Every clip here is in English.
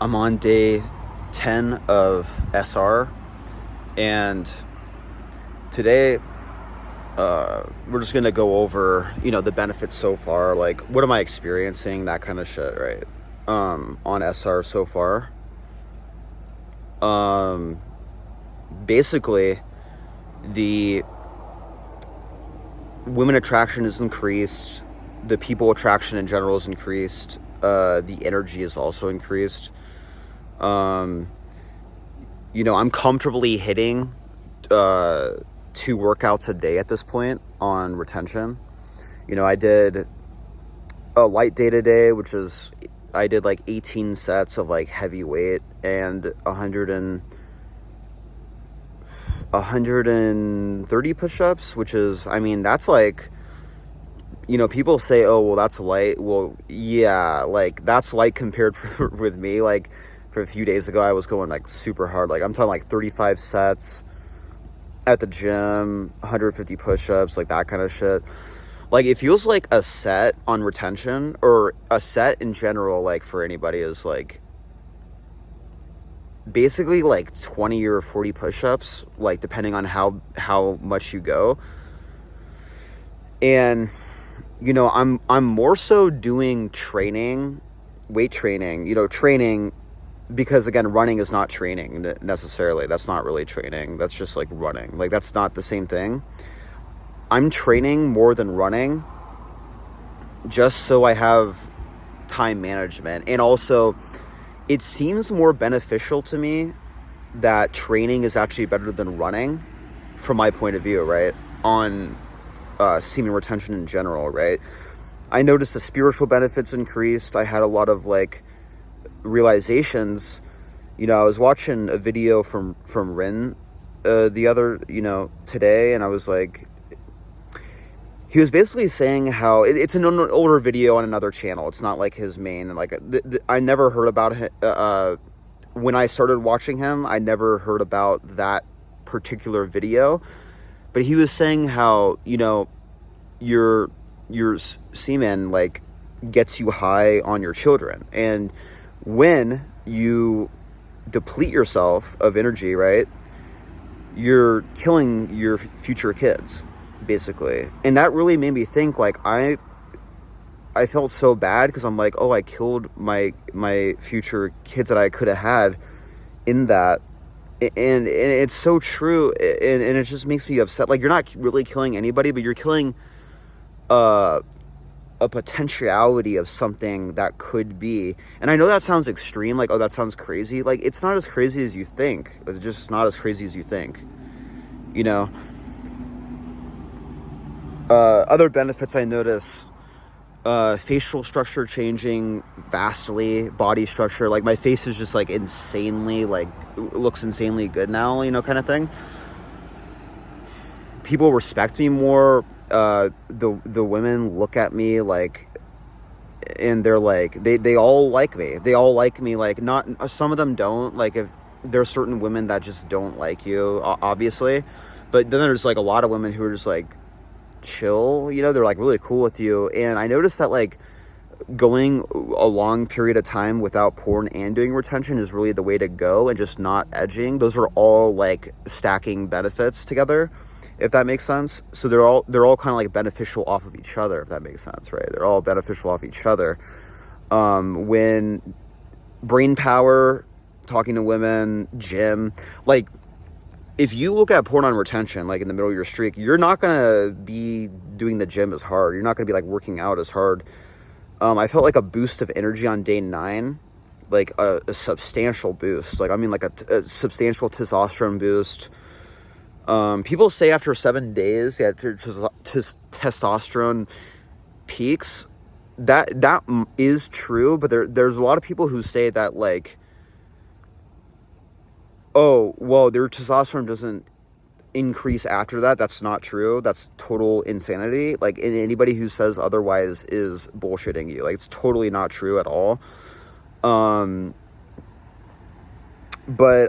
I'm on day 10 of SR, and today we're just gonna go over, the benefits so far. Like, what am I experiencing? That kind of shit, right? On SR so far. Um, Basically, the women attraction is increased. The people attraction in general is increased. The energy is also increased. Um, I'm comfortably hitting 2 workouts a day at this point on retention. I did a light day today, which is I did like 18 sets of like heavy weight and 130 push-ups, which is, that's like, people say, oh, well, that's light. Well, yeah, like that's light compared with me. Like for a few days ago, I was going like super hard. Like I'm talking like 35 sets at the gym, 150 push-ups, like that kind of shit. Like it feels like a set on retention, or a set in general, like for anybody, is like basically like 20 or 40 push-ups, like depending on how much you go. And I'm more so doing training, weight training, training, because again, running is not training necessarily. That's not really training. That's just like running. Like that's not the same thing. I'm training more than running, just so I have time management. And also, it seems more beneficial to me that training is actually better than running, from my point of view, right? On semen retention in general, right? I noticed the spiritual benefits increased. I had a lot of like realizations. I was watching a video from Rin today, and I was like, he was basically saying how it's an older video on another channel. It's not like his main. Like I never heard about it. When I started watching him, I never heard about that particular video. But he was saying how your semen like gets you high on your children, and when you deplete yourself of energy, right, you're killing your future kids, basically. And that really made me think, like, I felt so bad, because I'm like, oh, I killed my future kids that I could have had in that. And it's so true, and it just makes me upset. Like, you're not really killing anybody, but you're killing a potentiality of something that could be. And I know that sounds extreme, like, oh, that sounds crazy. Like, it's not as crazy as you think. It's just not as crazy as you think, other benefits I notice: facial structure changing vastly, body structure. Like my face is just like insanely, like looks insanely good now, kind of thing. People respect me more. The women look at me like, and they're like, they all like me. They all like me. Like, not some of them don't. Like, if there are certain women that just don't like you, obviously, but then there's like a lot of women who are just like chill, they're like really cool with you. And I noticed that like going a long period of time without porn and doing retention is really the way to go, and just not edging. Those are all like stacking benefits together, if that makes sense. So they're all kind of like beneficial off of each other, if that makes sense, right? They're all beneficial off each other. When brain power, talking to women, gym, like if you look at porn on retention, like in the middle of your streak, you're not going to be doing the gym as hard. You're not going to be like working out as hard. I felt like a boost of energy on day 9, like a substantial boost. Like, like a substantial testosterone boost. People say after 7 days, after testosterone peaks, that is true. But there's a lot of people who say that like, oh, well, their testosterone doesn't increase after that. That's not true. That's total insanity. Like, and anybody who says otherwise is bullshitting you. Like, it's totally not true at all. But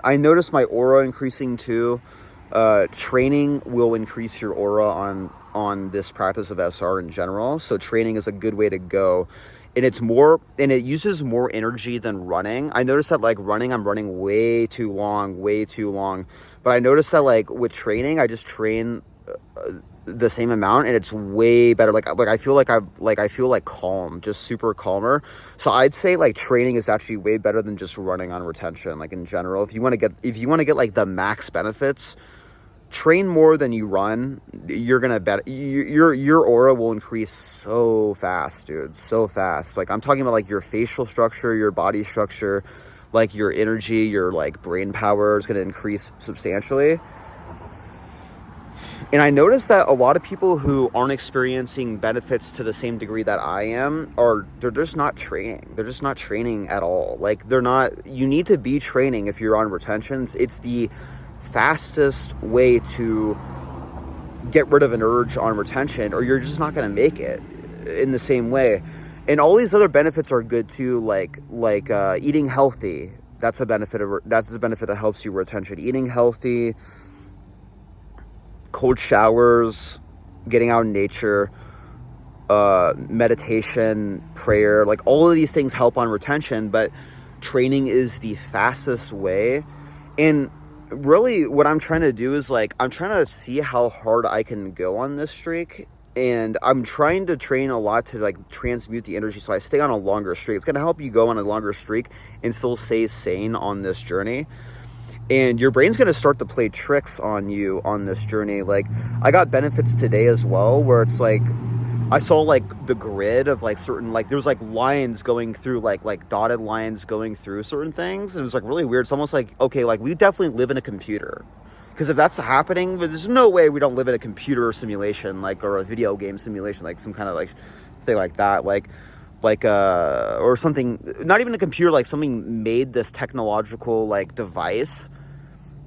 I noticed my aura increasing too. Training will increase your aura on this practice of SR in general. So training is a good way to go. and it uses more energy than running. I noticed that like running, I'm running way too long, but I noticed that like with training, I just train the same amount and it's way better. Like I feel like I feel like calm, just super calmer. So I'd say like training is actually way better than just running on retention. Like in general, if you want to get like the max benefits, train more than you run. You're gonna bet your aura will increase so fast, dude, so fast. Like I'm talking about like your facial structure, your body structure, like your energy, your like brain power is gonna increase substantially. And I noticed that a lot of people who aren't experiencing benefits to the same degree that I am they're just not training. They're just not training at all. Like you need to be training if you're on retentions. It's the fastest way to get rid of an urge on retention, or you're just not going to make it in the same way. And all these other benefits are good too, like eating healthy. That's a benefit that helps you retention. Eating healthy, cold showers, getting out in nature, meditation, prayer, like all of these things help on retention, but training is the fastest way. And really what I'm trying to do is like, I'm trying to see how hard I can go on this streak. And I'm trying to train a lot to like transmute the energy so I stay on a longer streak. It's going to help you go on a longer streak and still stay sane on this journey. And your brain's going to start to play tricks on you on this journey. Like I got benefits today as well, where it's like, I saw like the grid of like certain, like there's like lines going through, like dotted lines going through certain things. It was like really weird. It's almost like, okay, like we definitely live in a computer. Because if that's happening, there's no way we don't live in a computer simulation, like, or a video game simulation, like some kind of like thing like that. Or something, not even a computer, like something made this technological like device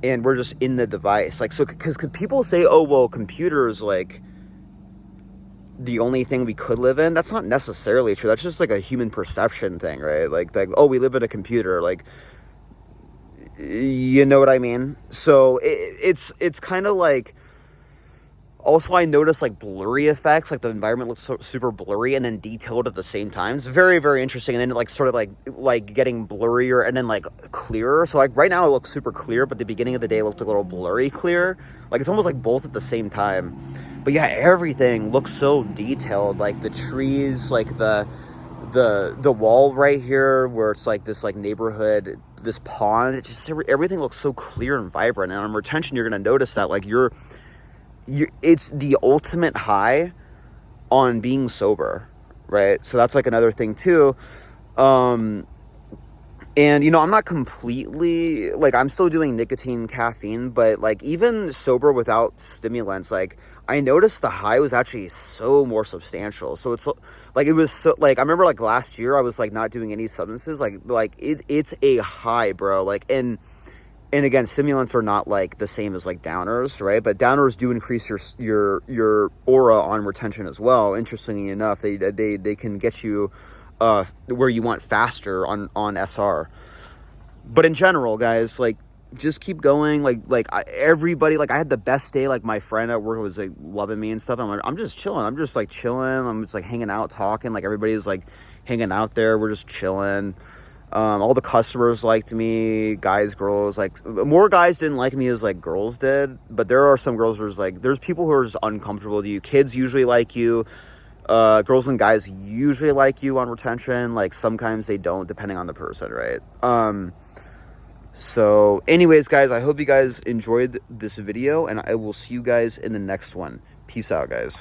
and we're just in the device. Like, so, because people say, oh, well, computers like the only thing we could live in. That's not necessarily true. That's just like a human perception thing, right? Like, oh, we live in a computer, like, you know what I mean? So it's kind of like, also I noticed like blurry effects, like the environment looks super blurry and then detailed at the same time. It's very, very interesting. And then it like sort of like getting blurrier and then like clearer. So like right now it looks super clear, but the beginning of the day it looked a little blurry clear. Like it's almost like both at the same time. But yeah, everything looks so detailed. Like the trees, like the wall right here where it's like this like neighborhood, this pond, it just, everything looks so clear and vibrant. And on retention, you're going to notice that like it's the ultimate high on being sober, right? So that's like another thing too. And you know, I'm not completely like, I'm still doing nicotine, caffeine, but like even sober without stimulants, like I noticed the high was actually so more substantial. So it's like, it was so like, I remember like last year I was like not doing any substances, like it's a high, bro. Like, and again, stimulants are not like the same as like downers, right? But downers do increase your aura on retention as well. Interestingly enough, they can get you where you want faster on SR. But in general, guys, like just keep going. Everybody, like I had the best day. Like my friend at work was like loving me and stuff. I'm just chilling. I'm just like chilling. I'm just like hanging out, talking. Like everybody's like hanging out there. We're just chilling. All the customers liked me, guys, girls, like more guys didn't like me as like girls did, but there are some girls who's like, there's people who are just uncomfortable with you. Kids usually like you, girls and guys usually like you on retention. Like sometimes they don't, depending on the person, right? So anyways, guys, I hope you guys enjoyed this video and I will see you guys in the next one. Peace out, guys.